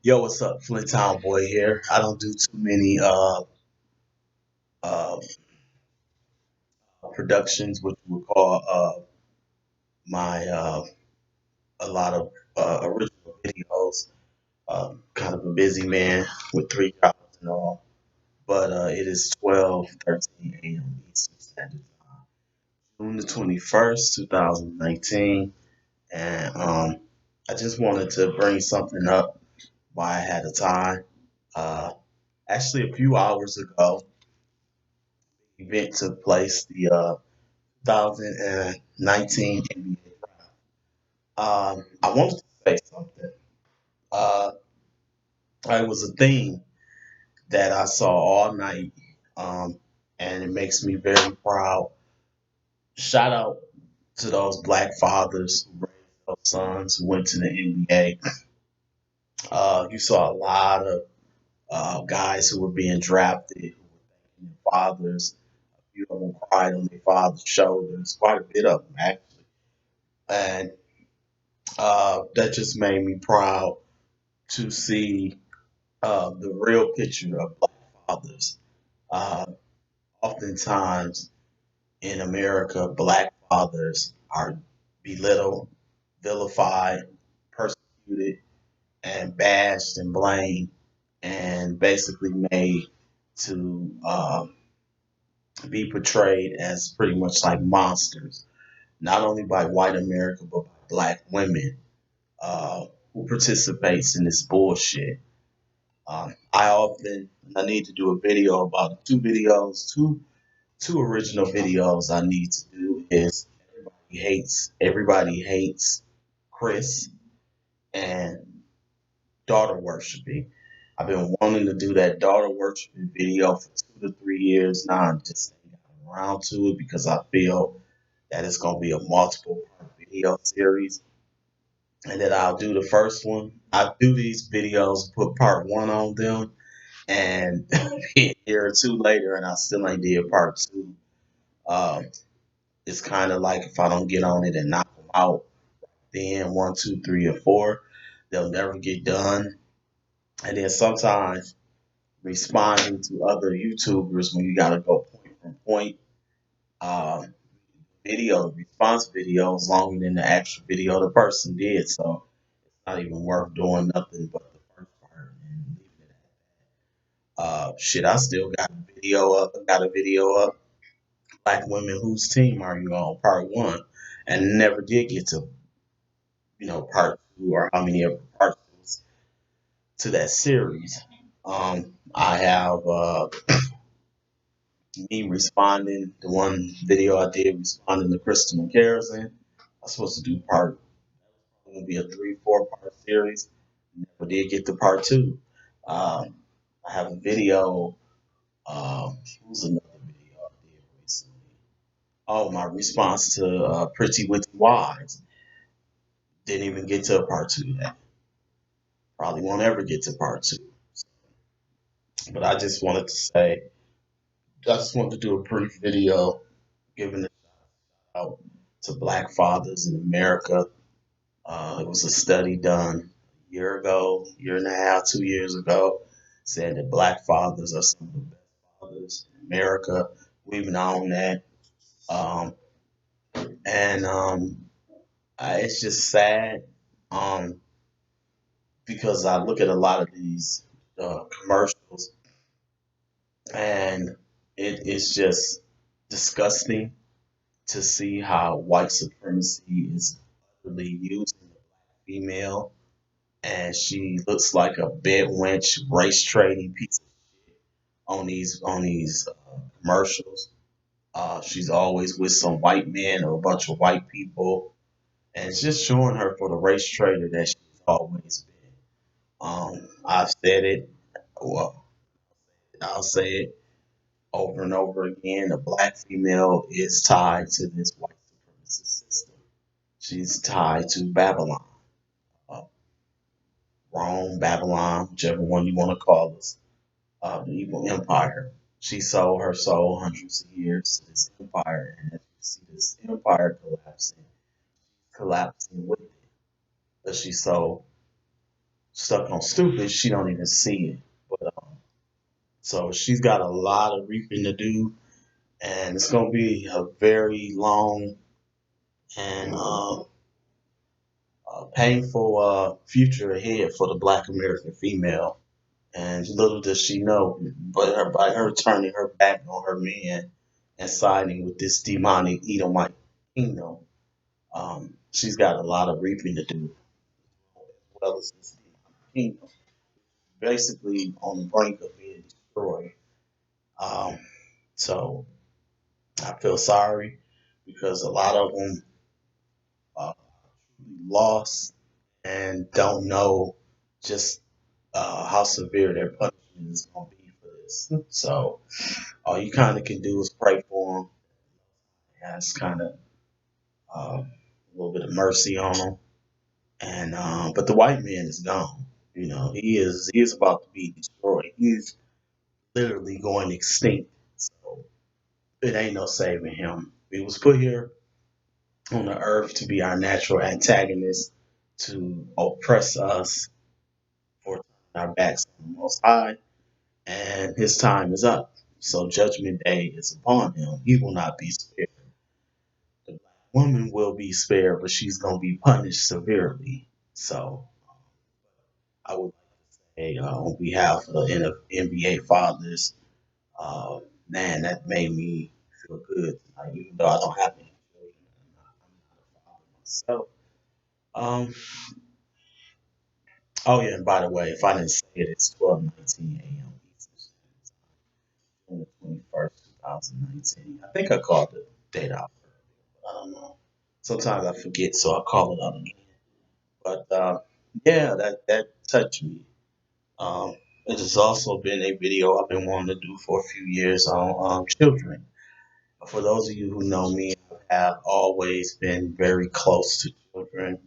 Yo, what's up? Flint Town Boy here. I don't do too many uh productions, which we call my a lot of original videos. Kind of a busy man with three jobs and all. But it is 12:13 a.m. Eastern Standard Time, June the 21st, 2019, and I just wanted to bring something up while I had the time. Uh, Actually, a few hours ago, event took place. The 2019 NBA draft. I wanted to say something. Uh, it was a thing that I saw all night, um, and it makes me very proud. Shout out to those black fathers who raised those sons who went to the NBA. You saw a lot of guys who were being drafted who were thanking their fathers. A few of them cried on their father's shoulders. Quite a bit of them, actually. And that just made me proud to see the real picture of black fathers. Uh, Oftentimes in America, black fathers are belittled, vilified, persecuted, and bashed and blamed, and basically made to be portrayed as pretty much like monsters, not only by white America, but by black women uh, who participates in this bullshit. I need to do a video about two original videos I need to do is everybody hates Chris and daughter worshiping. I've been wanting to do that daughter worshiping video for 2 to 3 years now. I just ain't gotten around to it because I feel that it's gonna be a multiple part video series. And then I'll do the first one. I do these videos, put part one on them, and a year or two later, and I still ain't did part two. Um, it's kind of like if I don't get on it and knock them out, then one, two, three, or four, they'll never get done. And then sometimes responding to other YouTubers when you gotta go point from point, um, response video is longer than the actual video the person did, so it's not even worth doing nothing but the first part and leaving it at shit. I still got a video up. Black women, whose team are you on? Part one, and never did get to part two or how many ever parts to that series. I have me responding the one video I did responding to Kristen McCarrison. I was supposed to do part. It will be a 3, 4 part series. Never did get to part two. Um, I have a video. What was another video I did recently? Oh, my response to Pretty Witty Wise. Didn't even get to a part two yet. Probably won't ever get to part two. But I just wanted to do a brief video giving it out to black fathers in America. It was a study done a year ago, year and a half, 2 years ago, said that black fathers are some of the best fathers in America. We've known that. Um, and it's just sad um, because I look at a lot of these commercials and it's just disgusting to see how white supremacy is utterly using the black female, and she looks like a bed wench race trading piece of shit on these commercials. She's always with some white men or a bunch of white people, and it's just showing her for the race trader that she's always been. I've said it. Well, I'll say it over and over again. A black female is tied to this white supremacist system. She's tied to Babylon, uh, Rome, Babylon, whichever one you want to call us, the evil empire. She sold her soul hundreds of years to this empire, and as you see this empire collapsing with it. But she's so stuck on stupid, she don't even see it. But so she's got a lot of reaping to do, and it's gonna be a very long and painful future ahead for the Black American female. And little does she know, but by her turning her back on her man and siding with this demonic Edomite kingdom, she's got a lot of reaping to do, as well as this demonic kingdom, basically on the brink of being destroyed. Um, so I feel sorry because a lot of them are lost and don't know just how severe their punishment is going to be for this. So all you kind of can do is pray for them. Ask kind of a little bit of mercy on them. And but the white man is gone. You know, he is about to be destroyed. He's literally going extinct. So it ain't no saving him. He was put here on the earth to be our natural antagonist, to oppress us, for turning our backs on the Most High, and his time is up. So judgment day is upon him. He will not be spared. The black woman will be spared, but she's gonna be punished severely. So I would say, on behalf of the NBA fathers, uh, man, that made me feel good. Even though I don't have any children, I'm not a father myself. Um, oh yeah, and by the way, if I didn't say it, it's 12:19 a.m. Eastern Standard Time, on the 21st, 2019. I think I called the date out. I don't know. Sometimes I forget, so I call it out again. But yeah, that touched me. Um, it has also been a video I've been wanting to do for a few years on children. For those of you who know me, I have always been very close to children.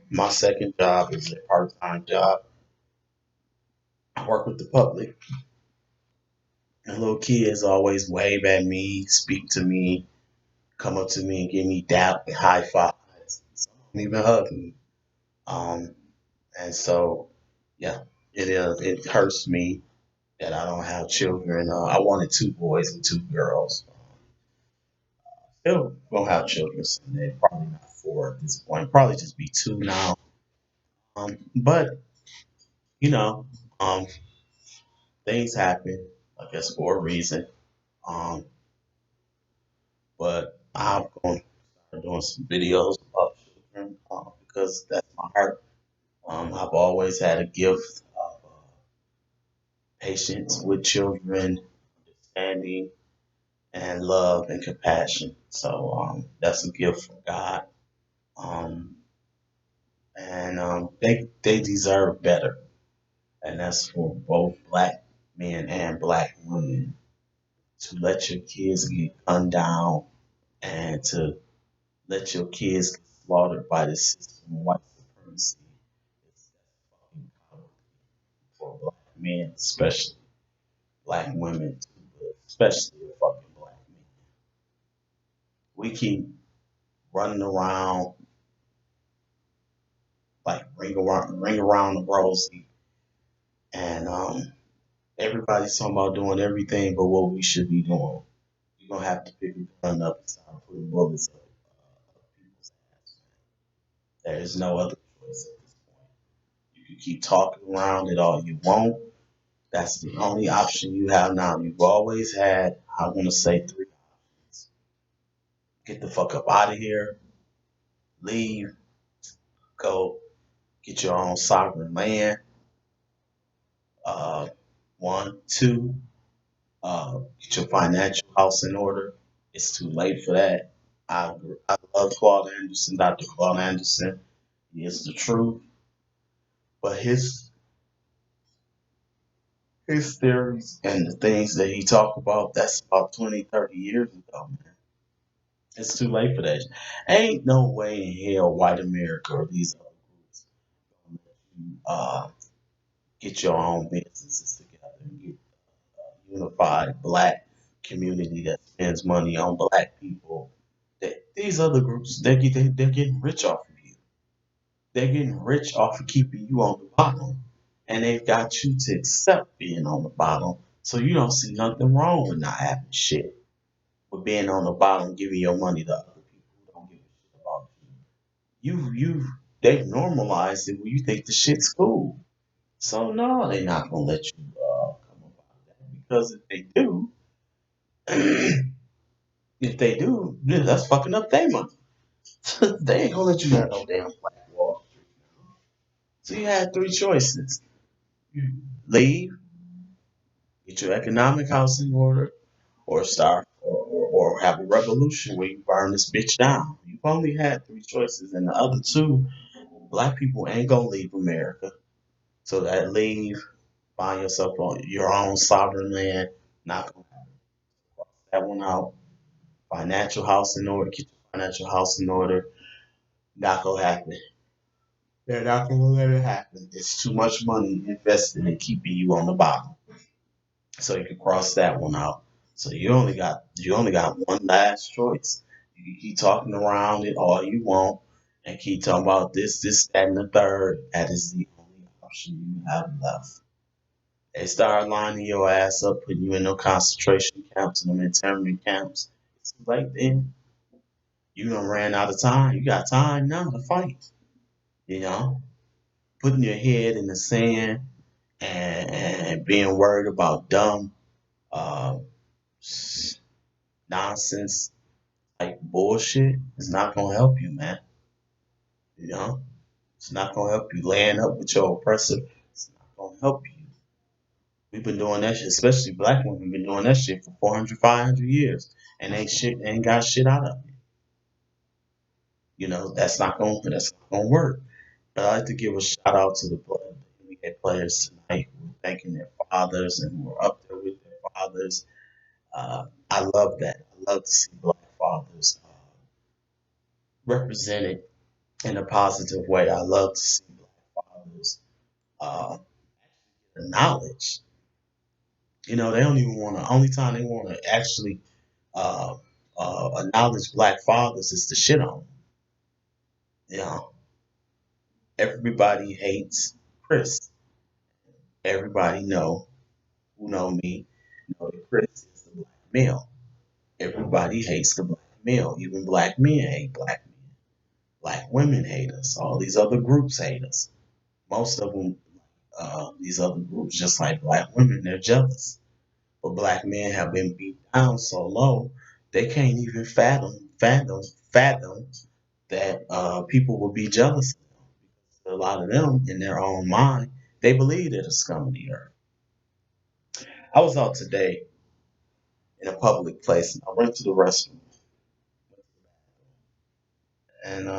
My second job is a part-time job. I work with the public, and little kids always wave at me, speak to me, come up to me and give me dap and high fives. Some don't even hug me. Um, and so, yeah, it is. It hurts me that I don't have children. I wanted two boys and two girls. Still gonna have children someday. Probably not four at this point. Probably just be two now. But you know, um, things happen. I guess for a reason. Um, but I'm going to start doing some videos about children because that's my heart. I've always had a gift of patience with children, understanding, and love and compassion. So that's a gift from God. Um, and they deserve better. And that's for both black men and black women, to let your kids get gunned down and to let your kids get slaughtered by the system of white supremacy. It's fucking cowardly for black men, especially black women, too, but especially the fucking black men. We keep running around like ring around the rosy, and everybody's talking about doing everything but what we should be doing. You're gonna have to pick your gun up and start putting bullets up people's ass. There is no other choice at this point. You can keep talking around it all you want. That's the only option you have now. You've always had, I want to say, three options: get the fuck up out of here, leave, go get your own sovereign land. Uh, one, two, get your financial house in order. It's too late for that. I love Claude Anderson, Dr. Claude Anderson. He is the truth. But his theories and the things that he talked about, that's about 20, 30 years ago, man. It's too late for that. Ain't no way in hell white America or these other groups gonna let you get your own businesses together and get a unified black community that spends money on black people. These other groups, they're getting rich off of you. They're getting rich off of keeping you on the bottom. And they've got you to accept being on the bottom. So you don't see nothing wrong with not having shit. With being on the bottom, giving your money to other people who don't give a shit about you. They've normalized it where you think the shit's cool. So no, they're not gonna let you come about that. Because if they do, yeah, that's fucking up their money. They ain't gonna let you have no damn Black Wall Street. So you had three choices: you leave, get your economic house in order, or start, or have a revolution where you burn this bitch down. You've only had three choices, and the other two, black people ain't gonna leave America. So that leave, find yourself on your own sovereign land, not gonna cross that one out. Financial house in order, get your financial house in order, not gonna happen. They're not gonna let it happen. It's too much money invested in keeping you on the bottom. So you can cross that one out. So you only got one last choice. You can keep talking around it all you want and keep talking about this, that, and the third. That is the only option you have left. They start lining your ass up, putting you in no concentration camps and them internment camps. It's like then you done ran out of time. You got time now to fight. You know, putting your head in the sand and being worried about dumb uh, nonsense like bullshit is not gonna help you, man. You know, it's not gonna help you. Laying up with your oppressor, it's not gonna help you. We've been doing that shit, especially black women. We've been doing that shit for 400, 500 years, and ain't got shit out of it. You know, that's not gonna work. But I like to give a shout out to the NBA players tonight who are thanking their fathers and who are up there with their fathers. I love that. I love to see black fathers represented in a positive way. I love to see black fathers uh, acknowledged. You know, they don't even want to. Only time they want to actually uh, acknowledge black fathers is to shit on them. You know, everybody hates Chris. Everybody who know me know that Chris is the black male. Everybody hates the black male. Even black men hate black men. Black women hate us. All these other groups hate us. Most of them, these other groups, just like black women, they're jealous. But black men have been beat down so low, they can't even fathom that people will be jealous. A lot of them, in their own mind, they believe they're the scum of the earth. I was out today in a public place, and I went to the restroom, and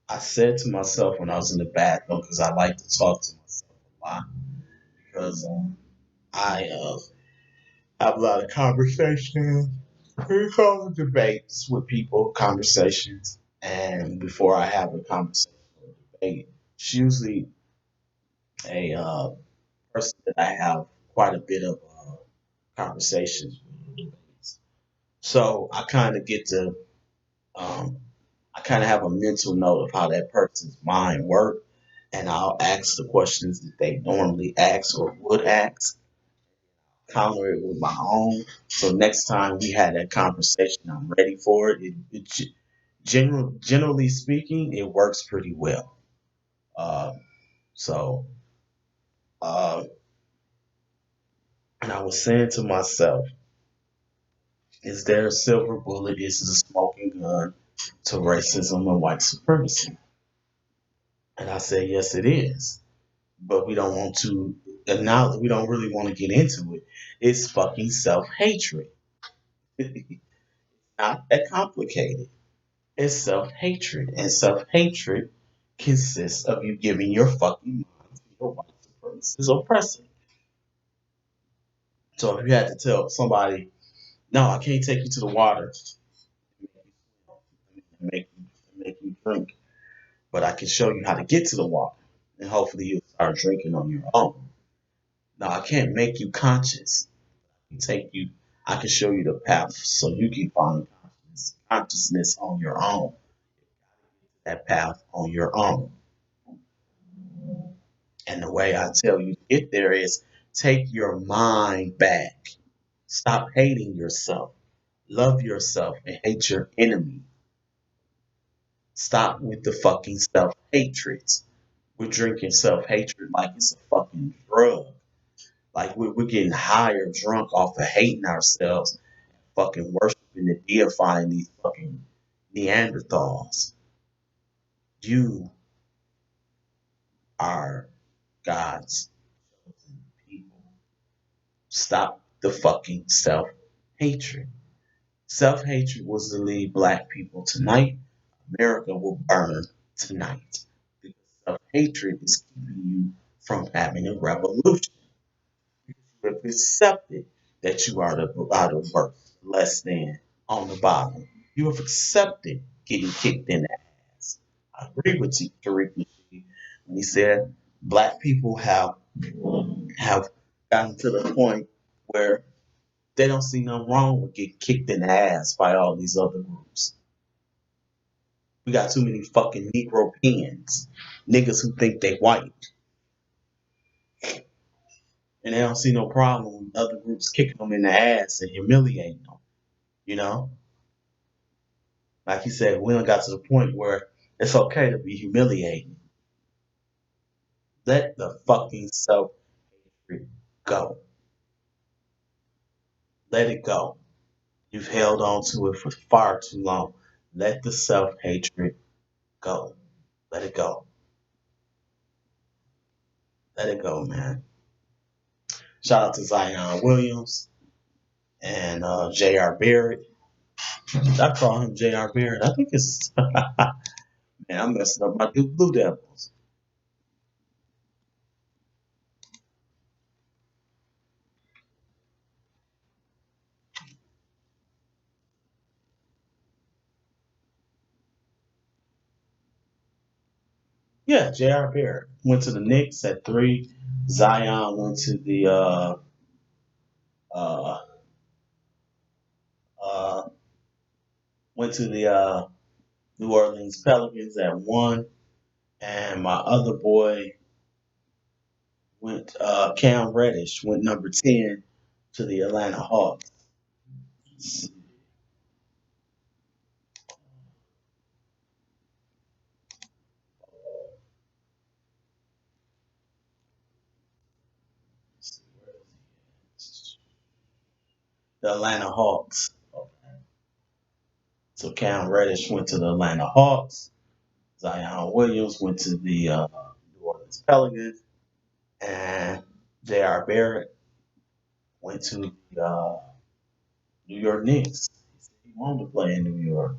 I said to myself when I was in the bathroom, because I like to talk to myself a lot, because I have a lot of conversations, we call them debates with people, conversations, and before I have a conversation or debate, it's usually a person that I have quite a bit of conversations with debates. So um, I kind of have a mental note of how that person's mind works, and I'll ask the questions that they normally ask or would ask, counter it with my own. So next time we had that conversation, I'm ready for it. Generally speaking, it works pretty well. Uh, so, uh, and I was saying to myself, is there a silver bullet? Is it a smoking gun to racism and white supremacy? And I said, yes, it is. But we don't want to acknowledge, we don't really want to get into it. It's fucking self hatred. It's not that complicated. It's self hatred. And self hatred consists of you giving your fucking mind to your white supremacist oppressor. So if you had to tell somebody, no, I can't take you to the water and make you drink, but I can show you how to get to the water, and hopefully you'll start drinking on your own. Now I can't make you conscious. I can take you. I can show you the path so you can find consciousness on your own. that path on your own. And the way I tell you to get there is take your mind back. Stop hating yourself. Love yourself and hate your enemy. Stop with the fucking self hatred. We're drinking self hatred like it's a fucking drug. Like we're getting high or drunk off of hating ourselves, fucking worshiping and deifying these fucking Neanderthals. You are God's chosen people. Stop the fucking self hatred. Self hatred was to lead black people tonight. America will burn tonight. Because self hatred is keeping you from having a revolution. Because you have accepted that you are out of birth, less than, on the bottom. You have accepted getting kicked in the ass. I agree with you, Tariq Nasheed, when he said black people have gotten to the point where they don't see nothing wrong with getting kicked in the ass by all these other groups. We got too many fucking Negro pins, niggas who think they white, and they don't see no problem with other groups kicking them in the ass and humiliating them. You know, like you said, we done got to the point where it's okay to be humiliated. Let the fucking self hatred go. Let it go. You've held on to it for far too long. Let the self hatred go. Let it go. Let it go, man. Shout out to Zion Williams and J.R. Barrett. I call him J.R. Barrett. I think it's man, I'm messing up my Duke Blue Devils. Yeah, J.R. Barrett went to the Knicks at 3. Zion uh, uh, went to the New Orleans Pelicans at 1, and my other boy went Cam Reddish went number 10 to the Atlanta Hawks. The Atlanta Hawks. So Cam Reddish went to the Atlanta Hawks. Zion Williams went to the New Orleans Pelicans, and J.R. Barrett went to the New York Knicks. He said he wanted to play in New York.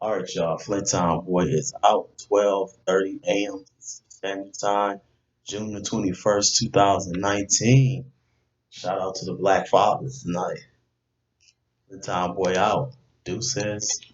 All right, y'all. Flint Town Boy is out 12:30 a.m. Standard Time, June the 21st, 2019. Shout out to the Black Fathers tonight. Flint Town Boy out. Deuces.